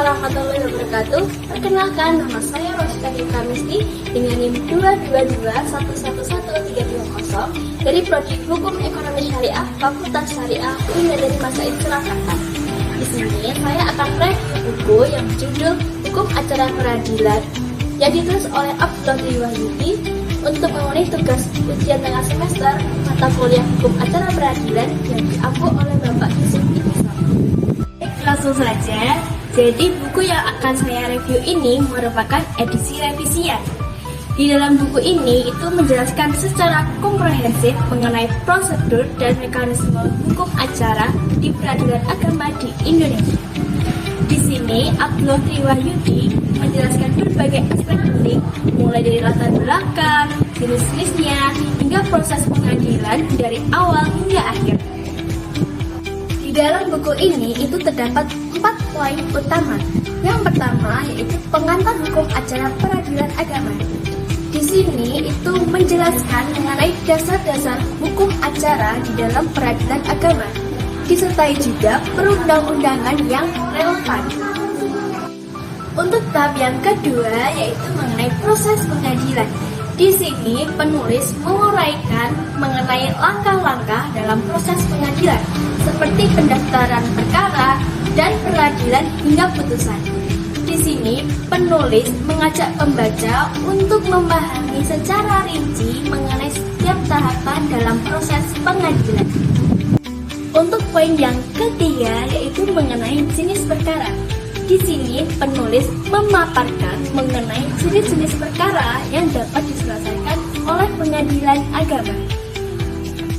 warahmatullahi wabarakatuh. Perkenalkan, nama saya Roshita Kamisti dengan NIM 222111320 dari Prodi Hukum Ekonomi Syariah Fakultas Syariah Universitas Masaid Surakarta. Di sini saya akan review buku yang berjudul Hukum Acara Peradilan yang ditulis oleh Abdullah Triwahyudi untuk memenuhi tugas ujian tengah semester mata kuliah Hukum Acara Peradilan yang diampu oleh Bapak Yusuf Ikhsan. Langsung saja, jadi buku yang akan saya review ini merupakan edisi revisian. Di dalam buku ini itu menjelaskan secara komprehensif mengenai prosedur dan mekanisme hukum acara di peradilan agama di Indonesia. Di sini Abdullah Triwahyudi menjelaskan berbagai aspek penting, mulai dari latar belakang, jenis-jenisnya, hingga proses pengadilan dari awal hingga akhir. Di dalam buku ini itu terdapat 4 poin utama. Yang pertama yaitu pengantar hukum acara peradilan agama. Di sini itu menjelaskan mengenai dasar-dasar hukum acara di dalam peradilan agama, disertai juga perundang-undangan yang relevan. Untuk tahap yang kedua yaitu mengenai proses pengadilan. Di sini penulis menguraikan mengenai langkah-langkah dalam proses pengadilan, seperti pendaftaran perkara dan peradilan hingga putusan. Di sini penulis mengajak pembaca untuk memahami secara rinci mengenai setiap tahapan dalam proses pengadilan. Untuk poin yang ketiga yaitu mengenai jenis perkara. Di sini penulis memaparkan mengenai jenis-jenis perkara yang dapat diselesaikan oleh pengadilan agama.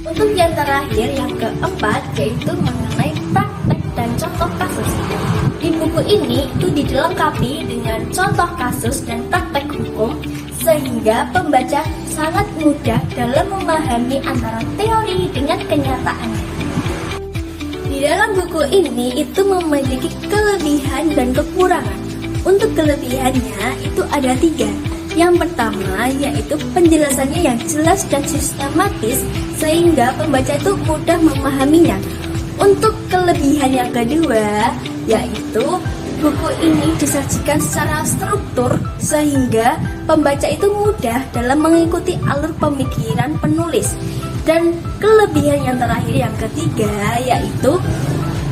Untuk yang terakhir yang keempat yaitu mengenai praktek dan contoh kasus. Di buku ini itu dilengkapi dengan contoh kasus dan praktek hukum sehingga pembaca sangat mudah dalam memahami antara teori dengan kenyataannya. Di dalam buku ini itu memiliki kelebihan dan kekurangan. Untuk kelebihannya itu ada 3. Yang pertama yaitu penjelasannya yang jelas dan sistematis sehingga pembaca itu mudah memahaminya. Untuk kelebihan yang kedua yaitu buku ini disajikan secara struktur sehingga pembaca itu mudah dalam mengikuti alur pemikiran penulis. Dan kelebihan yang terakhir yang ketiga yaitu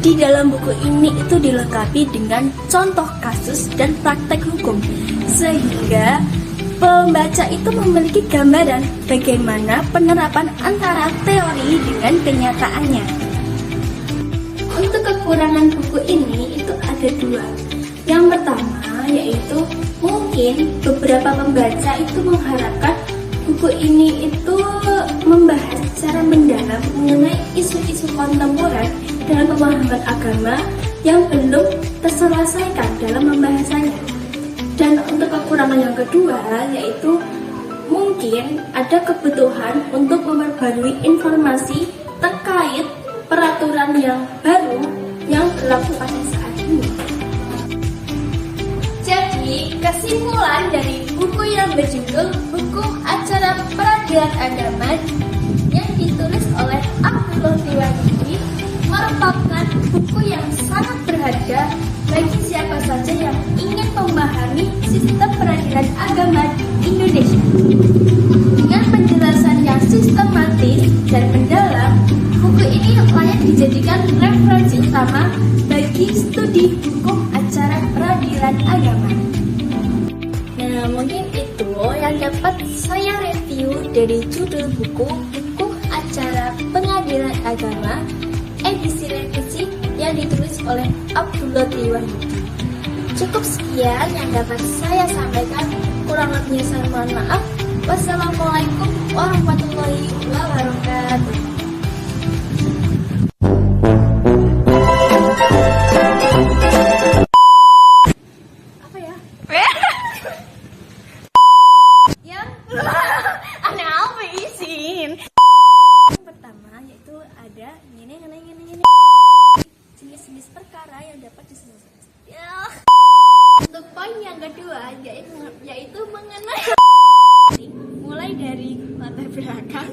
di dalam buku ini itu dilengkapi dengan contoh kasus dan praktek hukum sehingga pembaca itu memiliki gambaran bagaimana penerapan antara teori dengan kenyataannya. Untuk kekurangan buku ini itu ada 2. Yang pertama yaitu mungkin beberapa pembaca itu mengharapkan buku ini itu membahas secara mendalam mengenai isu-isu kontemporer dalam pemahaman agama yang belum terselesaikan dalam pembahasannya. Dan untuk kekurangan yang kedua yaitu mungkin ada kebutuhan untuk memperbarui informasi terkait peraturan yang baru yang berlaku pada saat ini. Jadi, kesimpulan dari buku yang berjudul Hukum Acara Peradilan Agama yang ditulis oleh Abdullah Triwahyudi merupakan buku yang sangat berharga bagi siapa saja yang ingin memahami sistem peradilan agama di Indonesia. Dengan penjelasan yang sistematis dan mendalam, buku ini layak dijadikan referensi utama bagi studi hukum acara peradilan agama. Nah, mungkin itu yang dapat saya review dari judul buku Hukum Acara Pengadilan Agama edisi revisi yang ditulis oleh Abdullah Triwahyudi. Cukup sekian yang dapat saya sampaikan, kurang lebihnya saya mohon maaf. Wassalamualaikum warahmatullahi wabarakatuh. Jenis-jenis perkara yang dapat diselesaikan. Untuk poin yang kedua yaitu mengenai mulai dari latar belakang